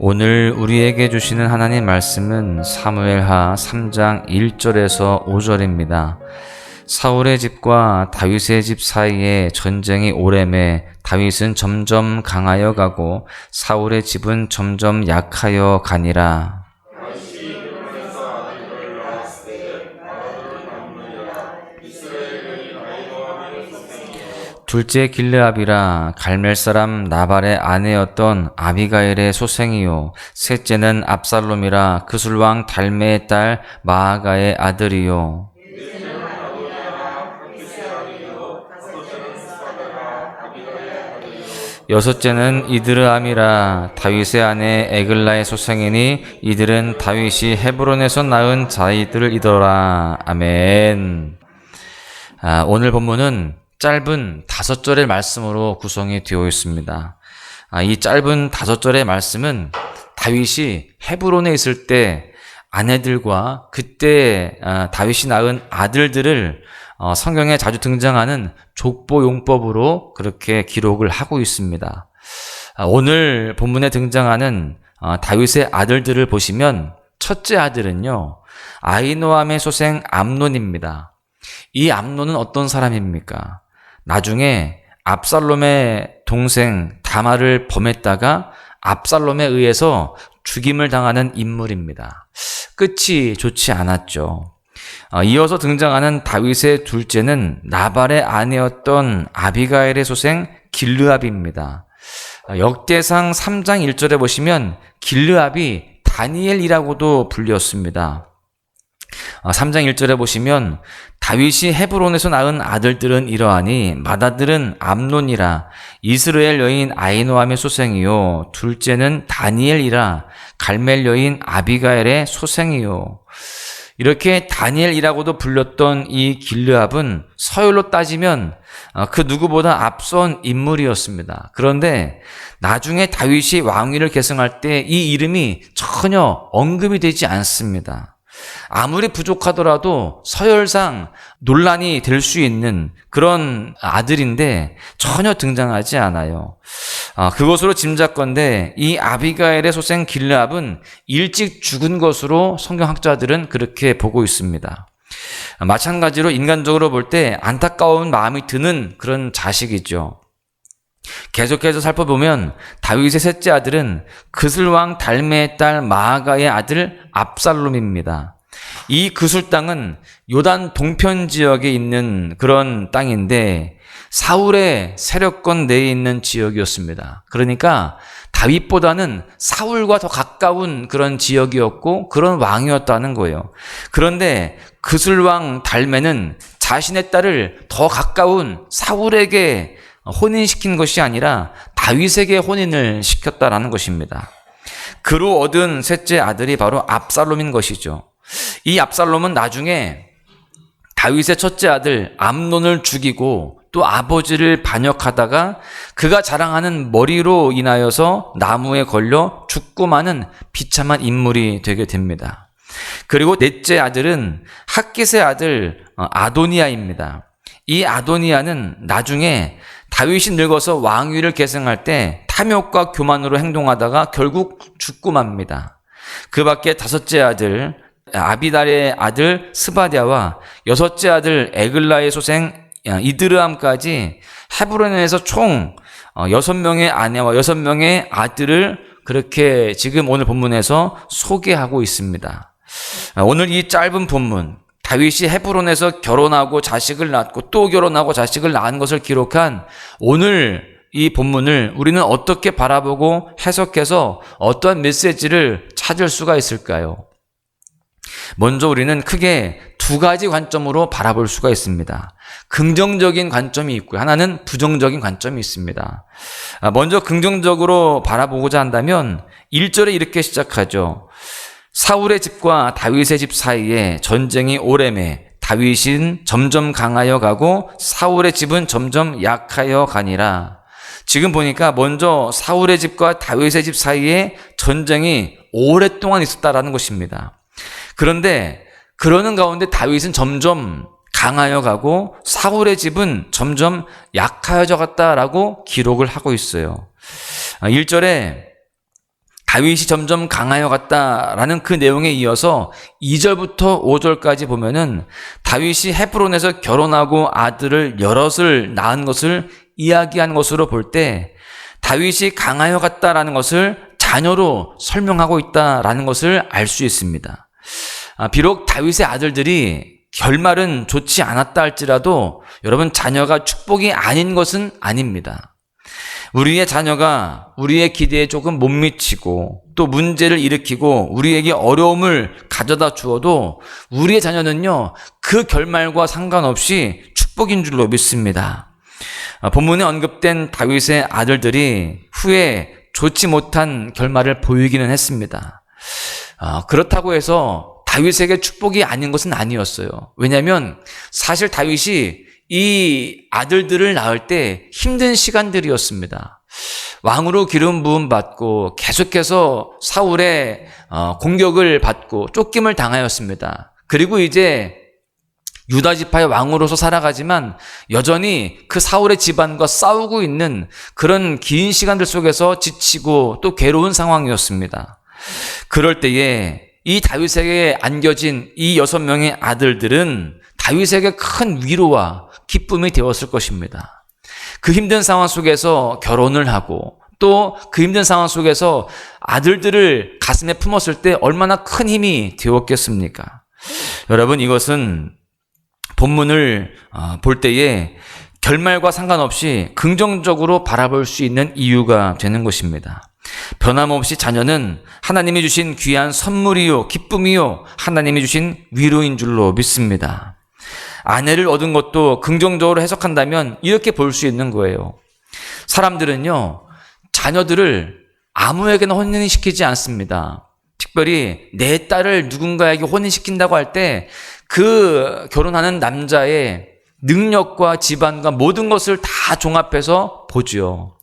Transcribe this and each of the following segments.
오늘 우리에게 주시는 하나님 말씀은 사무엘하 3장 1절에서 5절입니다. 사울의 집과 다윗의 집 사이에 전쟁이 오래매 다윗은 점점 강하여 가고 사울의 집은 점점 약하여 가니라. 둘째 길르압이라 갈멜 사람 나발의 아내였던 아비가일의 소생이요, 셋째는 압살롬이라 그술왕 달메의 딸 마아가의 아들이요, 여섯째는 이드르암이라 다윗의 아내 에글라의 소생이니 이들은 다윗이 헤브론에서 낳은 자이들이더라. 아멘. 오늘 본문은 짧은 5절의 말씀으로 구성이 되어 있습니다. 이 짧은 5절의 말씀은 다윗이 헤브론에 있을 때 아내들과 그때 다윗이 낳은 아들들을 성경에 자주 등장하는 족보용법으로 그렇게 기록을 하고 있습니다. 오늘 본문에 등장하는 다윗의 아들들을 보시면 첫째 아들은요, 아히노암의 소생 암논입니다. 이 암논은 어떤 사람입니까? 나중에 압살롬의 동생 다말을 범했다가 압살롬에 의해서 죽임을 당하는 인물입니다. 끝이 좋지 않았죠. 이어서 등장하는 다윗의 둘째는 나발의 아내였던 아비가일의 소생 길르압입니다. 역대상 3장 1절에 보시면 길르압이 다니엘이라고도 불렸습니다. 3장 1절에 보시면 다윗이 헤브론에서 낳은 아들들은 이러하니 맏아들은 암논이라 이스라엘 여인 아히노암의 소생이요, 둘째는 다니엘이라 갈멜 여인 아비가일의 소생이요. 이렇게 다니엘이라고도 불렸던 이 길르압은 서열로 따지면 그 누구보다 앞선 인물이었습니다. 그런데 나중에 다윗이 왕위를 계승할 때 이 이름이 전혀 언급이 되지 않습니다. 아무리 부족하더라도 서열상 논란이 될 수 있는 그런 아들인데 전혀 등장하지 않아요. 그것으로 짐작건대 이 아비가일의 소생 길르압은 일찍 죽은 것으로 성경학자들은 그렇게 보고 있습니다. 마찬가지로 인간적으로 볼 때 안타까운 마음이 드는 그런 자식이죠. 계속해서 살펴보면 다윗의 셋째 아들은 그술왕 달메의 딸 마아가의 아들 압살롬입니다. 이 그술 땅은 요단 동편 지역에 있는 그런 땅인데 사울의 세력권 내에 있는 지역이었습니다. 그러니까 다윗보다는 사울과 더 가까운 그런 지역이었고 그런 왕이었다는 거예요. 그런데 그술왕 달메는 자신의 딸을 더 가까운 사울에게 혼인시킨 것이 아니라 다윗에게 혼인을 시켰다라는 것입니다. 그로 얻은 셋째 아들이 바로 압살롬인 것이죠. 이 압살롬은 나중에 다윗의 첫째 아들 암논을 죽이고 또 아버지를 반역하다가 그가 자랑하는 머리로 인하여서 나무에 걸려 죽고 마는 비참한 인물이 되게 됩니다. 그리고 넷째 아들은 핫깃의 아들 아도니아입니다. 이 아도니아는 나중에 다윗이 늙어서 왕위를 계승할 때 탐욕과 교만으로 행동하다가 결국 죽고 맙니다. 그 밖에 다섯째 아들 아비달의 아들 스바랴와 여섯째 아들 에글라의 소생 이드르암까지 헤브론에서 총 6명의 아내와 6명의 아들을 그렇게 지금 오늘 본문에서 소개하고 있습니다. 오늘 이 짧은 본문, 다윗이 헤브론에서 결혼하고 자식을 낳고 또 결혼하고 자식을 낳은 것을 기록한 오늘 이 본문을 우리는 어떻게 바라보고 해석해서 어떠한 메시지를 찾을 수가 있을까요? 먼저 우리는 크게 2가지 관점으로 바라볼 수가 있습니다. 긍정적인 관점이 있고요, 하나는 부정적인 관점이 있습니다. 먼저 긍정적으로 바라보고자 한다면 1절에 이렇게 시작하죠. 사울의 집과 다윗의 집 사이에 전쟁이 오래매 다윗은 점점 강하여 가고 사울의 집은 점점 약하여 가니라. 지금 보니까 먼저 사울의 집과 다윗의 집 사이에 전쟁이 오랫동안 있었다라는 것입니다. 그런데 그러는 가운데 다윗은 점점 강하여 가고 사울의 집은 점점 약하여져 갔다라고 기록을 하고 있어요. 1절에 다윗이 점점 강하여 갔다라는 그 내용에 이어서 2절부터 5절까지 보면은 다윗이 헤브론에서 결혼하고 아들을 여럿을 낳은 것을 이야기한 것으로 볼 때 다윗이 강하여 갔다라는 것을 자녀로 설명하고 있다라는 것을 알 수 있습니다. 비록 다윗의 아들들이 결말은 좋지 않았다 할지라도 여러분, 자녀가 축복이 아닌 것은 아닙니다. 우리의 자녀가 우리의 기대에 조금 못 미치고 또 문제를 일으키고 우리에게 어려움을 가져다 주어도 우리의 자녀는요, 그 결말과 상관없이 축복인 줄로 믿습니다. 본문에 언급된 다윗의 아들들이 후에 좋지 못한 결말을 보이기는 했습니다. 그렇다고 해서 다윗에게 축복이 아닌 것은 아니었어요. 왜냐하면 사실 다윗이 이 아들들을 낳을 때 힘든 시간들이었습니다. 왕으로 기름 부음 받고 계속해서 사울의 공격을 받고 쫓김을 당하였습니다. 그리고 이제 유다 지파의 왕으로서 살아가지만 여전히 그 사울의 집안과 싸우고 있는 그런 긴 시간들 속에서 지치고 또 괴로운 상황이었습니다. 그럴 때에 이 다윗에게 안겨진 이 6명의 아들들은 다윗에게 큰 위로와 기쁨이 되었을 것입니다. 그 힘든 상황 속에서 결혼을 하고 또 그 힘든 상황 속에서 아들들을 가슴에 품었을 때 얼마나 큰 힘이 되었겠습니까? 여러분, 이것은 본문을 볼 때에 결말과 상관없이 긍정적으로 바라볼 수 있는 이유가 되는 것입니다. 변함없이 자녀는 하나님이 주신 귀한 선물이요 기쁨이요 하나님이 주신 위로인 줄로 믿습니다. 아내를 얻은 것도 긍정적으로 해석한다면 이렇게 볼 수 있는 거예요. 사람들은요, 자녀들을 아무에게나 혼인시키지 않습니다. 특별히 내 딸을 누군가에게 혼인시킨다고 할 때 그 결혼하는 남자의 능력과 집안과 모든 것을 다 종합해서 보죠.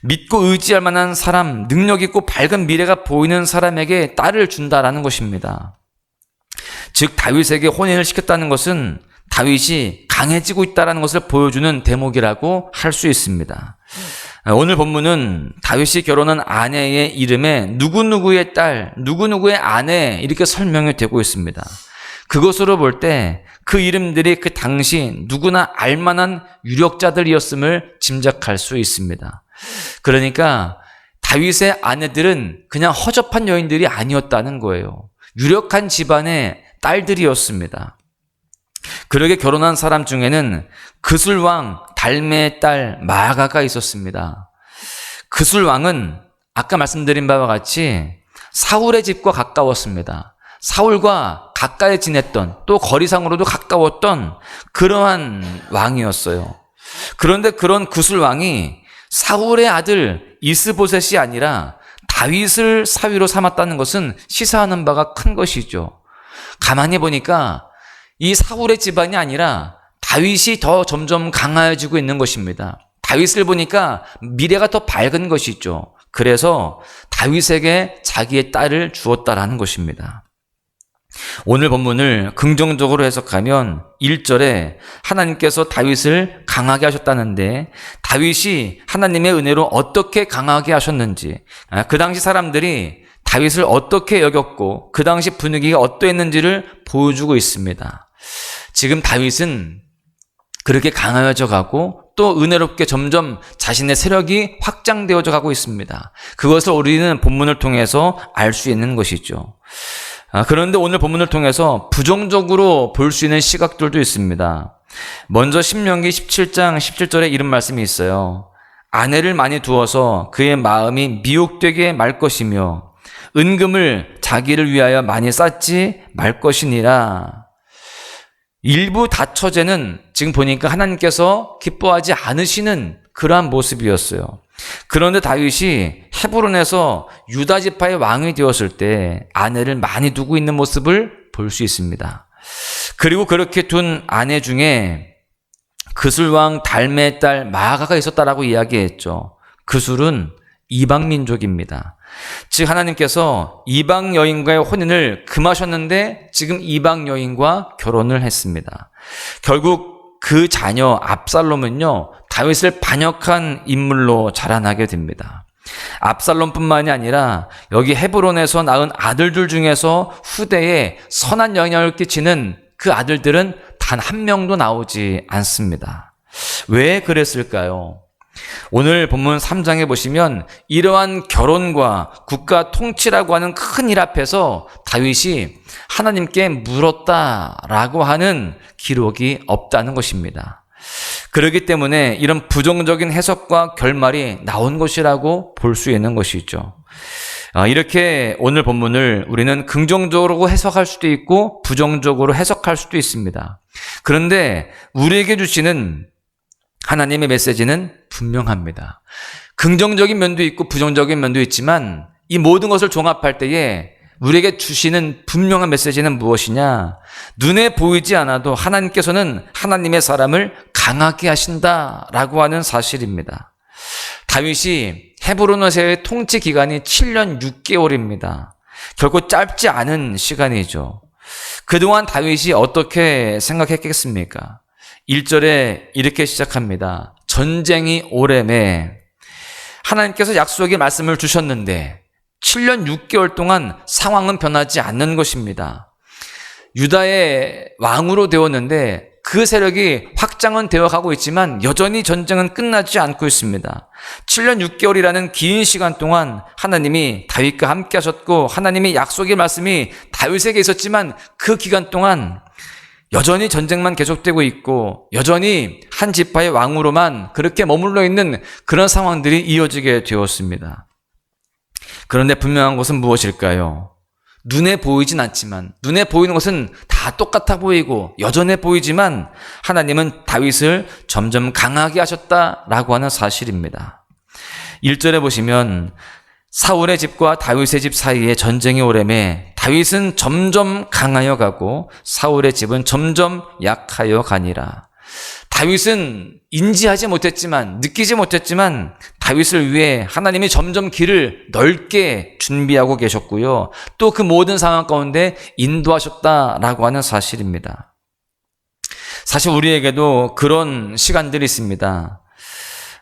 믿고 의지할 만한 사람, 능력 있고 밝은 미래가 보이는 사람에게 딸을 준다라는 것입니다. 즉 다윗에게 혼인을 시켰다는 것은 다윗이 강해지고 있다는 것을 보여주는 대목이라고 할 수 있습니다. 오늘 본문은 다윗이 결혼한 아내의 이름에 누구누구의 딸, 누구누구의 아내 이렇게 설명이 되고 있습니다. 그것으로 볼 때 그 이름들이 그 당시 누구나 알만한 유력자들이었음을 짐작할 수 있습니다. 그러니까 다윗의 아내들은 그냥 허접한 여인들이 아니었다는 거예요. 유력한 집안의 딸들이었습니다. 그러게 결혼한 사람 중에는 그술왕 달메의 딸 마아가가 있었습니다. 그술왕은 아까 말씀드린 바와 같이 사울의 집과 가까웠습니다. 사울과 가까이 지냈던, 또 거리상으로도 가까웠던 그러한 왕이었어요. 그런데 그런 그술왕이 사울의 아들 이스보셋이 아니라 다윗을 사위로 삼았다는 것은 시사하는 바가 큰 것이죠. 가만히 보니까 이 사울의 집안이 아니라 다윗이 더 점점 강해지고 있는 것입니다. 다윗을 보니까 미래가 더 밝은 것이죠. 그래서 다윗에게 자기의 딸을 주었다라는 것입니다. 오늘 본문을 긍정적으로 해석하면 1절에 하나님께서 다윗을 강하게 하셨다는데 다윗이 하나님의 은혜로 어떻게 강하게 하셨는지, 그 당시 사람들이 다윗을 어떻게 여겼고 그 당시 분위기가 어떠했는지를 보여주고 있습니다. 지금 다윗은 그렇게 강해져 가고 또 은혜롭게 점점 자신의 세력이 확장되어져 가고 있습니다. 그것을 우리는 본문을 통해서 알 수 있는 것이죠. 그런데 오늘 본문을 통해서 부정적으로 볼 수 있는 시각들도 있습니다. 먼저 신명기 17장 17절에 이런 말씀이 있어요. 아내를 많이 두어서 그의 마음이 미혹되게 말 것이며 은금을 자기를 위하여 많이 쌓지 말 것이니라. 일부 다처제는 지금 보니까 하나님께서 기뻐하지 않으시는 그러한 모습이었어요. 그런데 다윗이 헤브론에서 유다 지파의 왕이 되었을 때 아내를 많이 두고 있는 모습을 볼 수 있습니다. 그리고 그렇게 둔 아내 중에 그술왕 달메의 딸 마아가가 있었다라고 이야기했죠. 그술은 이방 민족입니다. 즉 하나님께서 이방 여인과의 혼인을 금하셨는데 지금 이방 여인과 결혼을 했습니다. 결국 그 자녀 압살롬은요, 다윗을 반역한 인물로 자라나게 됩니다. 압살롬뿐만이 아니라 여기 헤브론에서 낳은 아들들 중에서 후대에 선한 영향을 끼치는 그 아들들은 단 한 명도 나오지 않습니다. 왜 그랬을까요? 오늘 본문 3장에 보시면 이러한 결혼과 국가 통치라고 하는 큰 일 앞에서 다윗이 하나님께 물었다라고 하는 기록이 없다는 것입니다. 그렇기 때문에 이런 부정적인 해석과 결말이 나온 것이라고 볼 수 있는 것이죠. 이렇게 오늘 본문을 우리는 긍정적으로 해석할 수도 있고 부정적으로 해석할 수도 있습니다. 그런데 우리에게 주시는 하나님의 메시지는 분명합니다. 긍정적인 면도 있고 부정적인 면도 있지만 이 모든 것을 종합할 때에 우리에게 주시는 분명한 메시지는 무엇이냐? 눈에 보이지 않아도 하나님께서는 하나님의 사람을 강하게 하신다라고 하는 사실입니다. 다윗이 헤브론에서의 통치 기간이 7년 6개월입니다. 결코 짧지 않은 시간이죠. 그동안 다윗이 어떻게 생각했겠습니까? 1절에 이렇게 시작합니다. 전쟁이 오래매 하나님께서 약속의 말씀을 주셨는데 7년 6개월 동안 상황은 변하지 않는 것입니다. 유다의 왕으로 되었는데 그 세력이 확장은 되어가고 있지만 여전히 전쟁은 끝나지 않고 있습니다. 7년 6개월이라는 긴 시간 동안 하나님이 다윗과 함께 하셨고 하나님의 약속의 말씀이 다윗에게 있었지만 그 기간 동안 여전히 전쟁만 계속되고 있고 여전히 한 지파의 왕으로만 그렇게 머물러 있는 그런 상황들이 이어지게 되었습니다. 그런데 분명한 것은 무엇일까요? 눈에 보이진 않지만 눈에 보이는 것은 다 똑같아 보이고 여전해 보이지만 하나님은 다윗을 점점 강하게 하셨다라고 하는 사실입니다. 1절에 보시면 사울의 집과 다윗의 집 사이에 전쟁이 오래매 다윗은 점점 강하여 가고 사울의 집은 점점 약하여 가니라. 다윗은 인지하지 못했지만 느끼지 못했지만 다윗을 위해 하나님이 점점 길을 넓게 준비하고 계셨고요. 또 그 모든 상황 가운데 인도하셨다라고 하는 사실입니다. 사실 우리에게도 그런 시간들이 있습니다.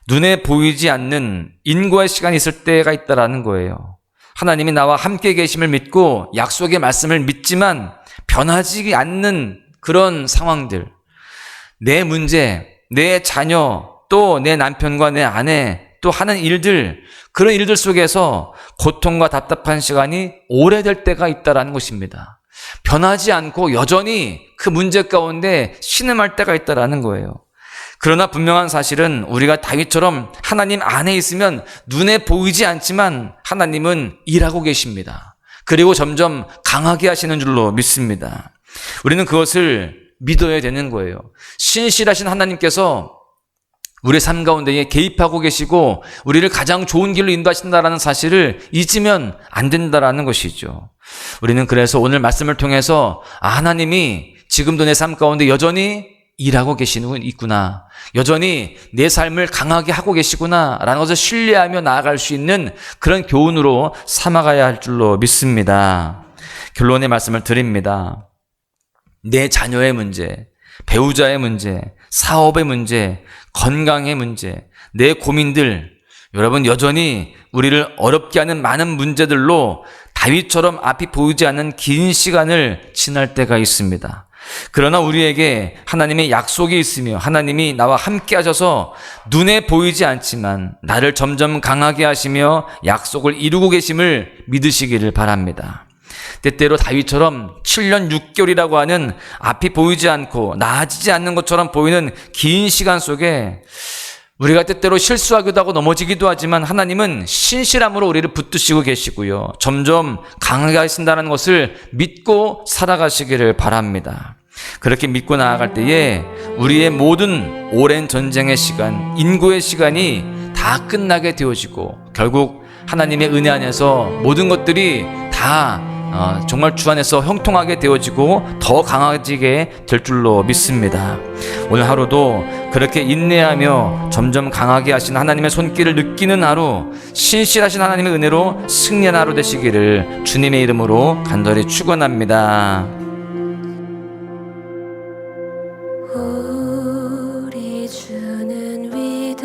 눈에 보이지 않는 인고의 시간이 있을 때가 있다라는 거예요. 하나님이 나와 함께 계심을 믿고 약속의 말씀을 믿지만 변하지 않는 그런 상황들, 내 문제, 내 자녀, 또 내 남편과 내 아내, 또 하는 일들, 그런 일들 속에서 고통과 답답한 시간이 오래될 때가 있다라는 것입니다. 변하지 않고 여전히 그 문제 가운데 신음할 때가 있다라는 거예요. 그러나 분명한 사실은 우리가 다윗처럼 하나님 안에 있으면 눈에 보이지 않지만 하나님은 일하고 계십니다. 그리고 점점 강하게 하시는 줄로 믿습니다. 우리는 그것을 믿어야 되는 거예요. 신실하신 하나님께서 우리의 삶 가운데에 개입하고 계시고 우리를 가장 좋은 길로 인도하신다라는 사실을 잊으면 안 된다라는 것이죠. 우리는 그래서 오늘 말씀을 통해서 하나님이 지금도 내 삶 가운데 여전히 일하고 계시는 분 있구나. 여전히 내 삶을 강하게 하고 계시구나 라는 것을 신뢰하며 나아갈 수 있는 그런 교훈으로 삼아가야 할 줄로 믿습니다. 결론의 말씀을 드립니다. 내 자녀의 문제, 배우자의 문제, 사업의 문제, 건강의 문제, 내 고민들, 여러분 여전히 우리를 어렵게 하는 많은 문제들로 다윗처럼 앞이 보이지 않는 긴 시간을 지날 때가 있습니다. 그러나 우리에게 하나님의 약속이 있으며 하나님이 나와 함께 하셔서 눈에 보이지 않지만 나를 점점 강하게 하시며 약속을 이루고 계심을 믿으시기를 바랍니다. 때때로 다윗처럼 7년 6개월이라고 하는 앞이 보이지 않고 나아지지 않는 것처럼 보이는 긴 시간 속에 우리가 때때로 실수하기도 하고 넘어지기도 하지만 하나님은 신실함으로 우리를 붙드시고 계시고요. 점점 강하게 하신다는 것을 믿고 살아가시기를 바랍니다. 그렇게 믿고 나아갈 때에 우리의 모든 오랜 전쟁의 시간, 인고의 시간이 다 끝나게 되어지고 결국 하나님의 은혜 안에서 모든 것들이 다 정말 주 안에서 형통하게 되어지고 더 강해지게 될 줄로 믿습니다. 오늘 하루도 그렇게 인내하며 점점 강하게 하신 하나님의 손길을 느끼는 하루, 신실하신 하나님의 은혜로 승리하는 하루 되시기를 주님의 이름으로 간절히 축원합니다. 우리 주는 위대하며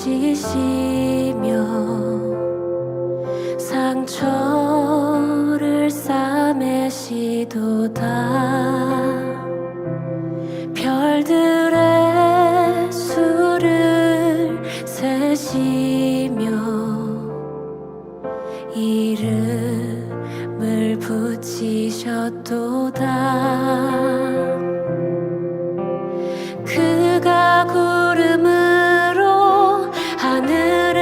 고치시며 상처를 싸매시도다. 별들의 수를 세시며 이름을 붙이셨도다. 그가 구름으로 하늘에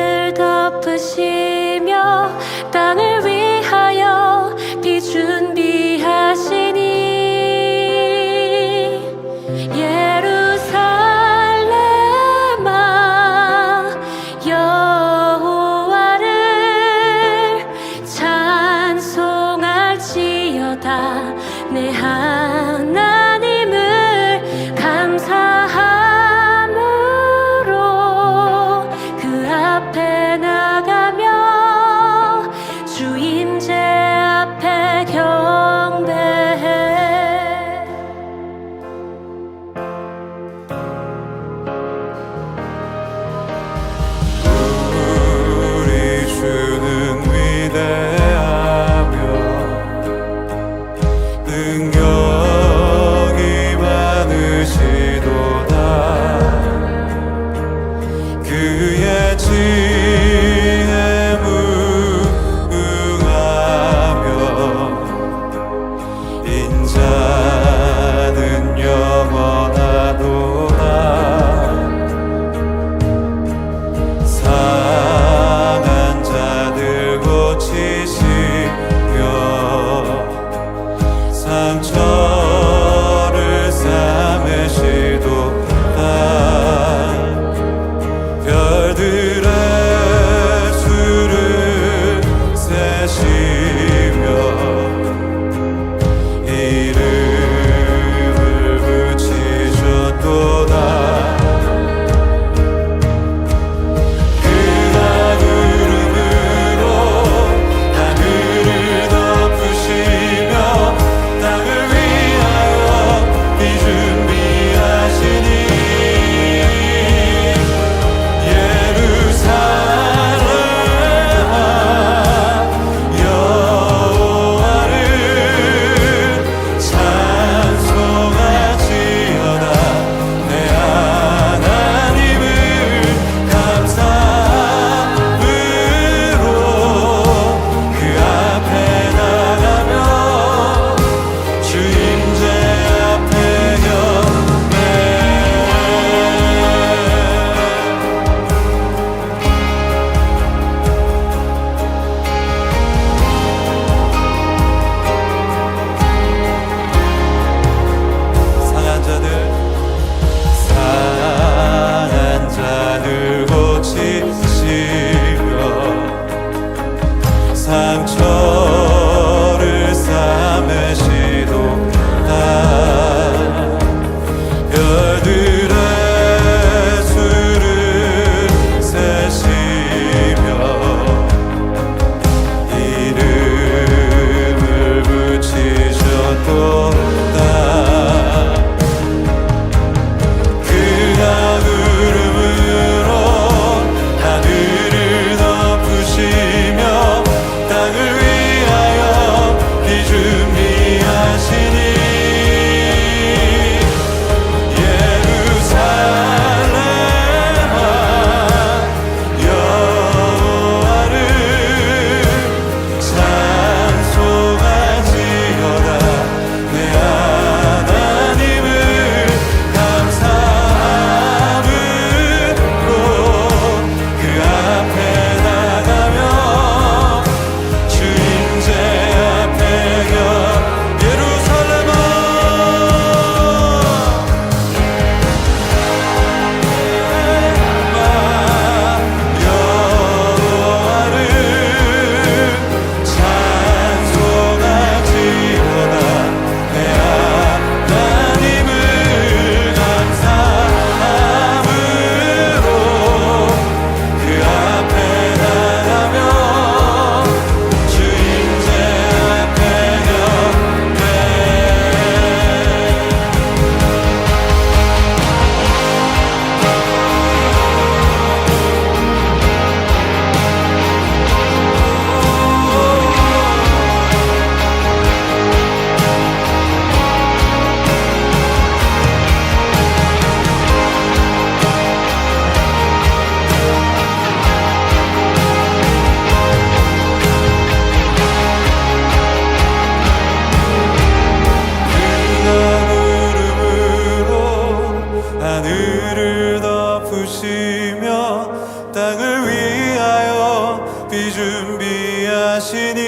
덮으시며 땅을 위하여 비 준비하시니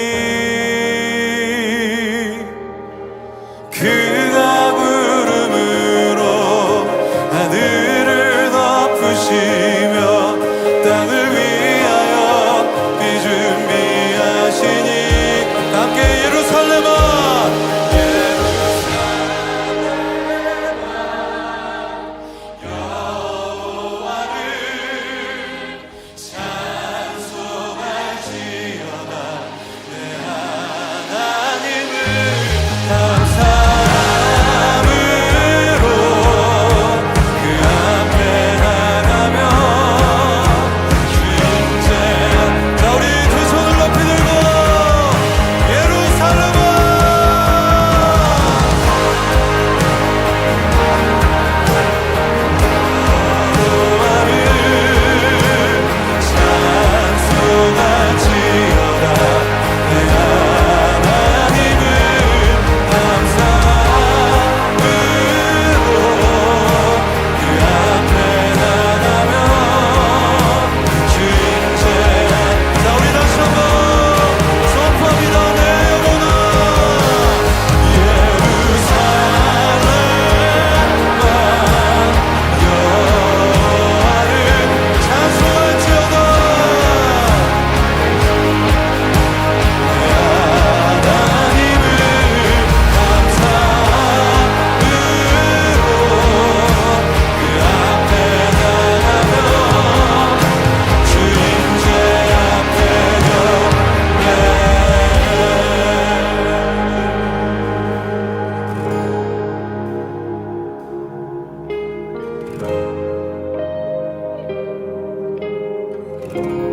그가 부름으로 하늘을 덮으시며 땅을 위하여 비 준비하시니 함께 예루살렘아 주